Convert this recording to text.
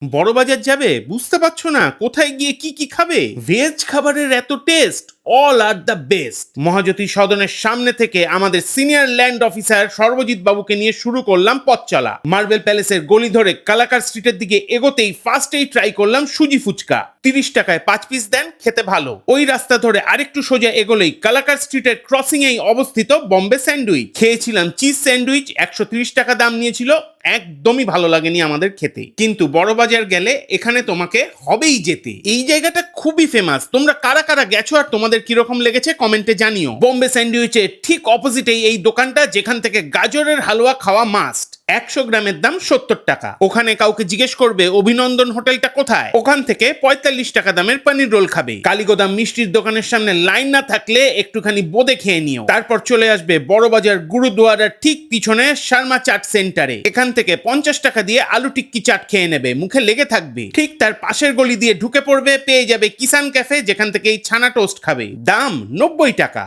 বড়বাজার যাবে, বুঝতে পারছো না কোথায় গিয়ে কি কি খাবে? ভেজ খাবারের এত taste, all are the best. Mahajyoti সদনের সামনে থেকে আমাদের সিনিয়র ল্যান্ড অফিসার সর্বজিৎ বাবুকে নিয়ে শুরু করলাম পথ চলা। মার্বেল প্যালেসের গলি ধরে কালাকার স্ট্রিটের দিকে এগোতেই ফার্স্টেই ট্রাই করলাম সুজি ফুচকা। 30 টাকায় 5 পিস দেন, খেতে ভালো। ওই রাস্তা ধরে আরেকটু সোজা এগোলেই কালাকার স্ট্রিটের ক্রসিং এই অবস্থিত বম্বে স্যান্ডউইচ। খেয়েছিলাম চিজ স্যান্ডউইচ, 130 টাকা দাম নিয়েছিল। একদমই ভালো লাগেনি আমাদের খেতে, কিন্তু বড়বাজার গেলে এখানে তোমাকে হবেই যেতে। এই জায়গাটা খুবই ফেমাস। তোমরা কারা কারা গেছো আর তোমাদের কিরকম লেগেছে কমেন্টে জানিও। বোম্বে স্যান্ডউইচের ঠিক অপোজিটেই এই দোকানটা, যেখান থেকে গাজরের হালুয়া খাওয়া মাস্ট। 100 গ্রামের দাম 70 টাকা। ওখানে কাউকে জিজ্ঞেস করবে অভিনন্দন হোটেলটা কোথায়, ওখান থেকে 45 টাকা দামের পনির রোল খাবে। কালীগোদাম মিষ্টির দোকানের সামনে লাইন না থাকলে একটুখানি বোঁদে খেয়ে নিও। তারপর চলে আসবে বড়বাজার গুরুদুয়ারার ঠিক পিছনে শর্মা চাট সেন্টারে। এখান থেকে 50 টাকা দিয়ে আলু টিক্কি চাট খেয়ে নেবে, মুখে লেগে থাকবে। ঠিক তার পাশের গলি দিয়ে ঢুকে পড়বে, পেয়ে যাবে কিষান ক্যাফে, যেখান থেকে এই ছানা টোস্ট খাবে, দাম 90 টাকা।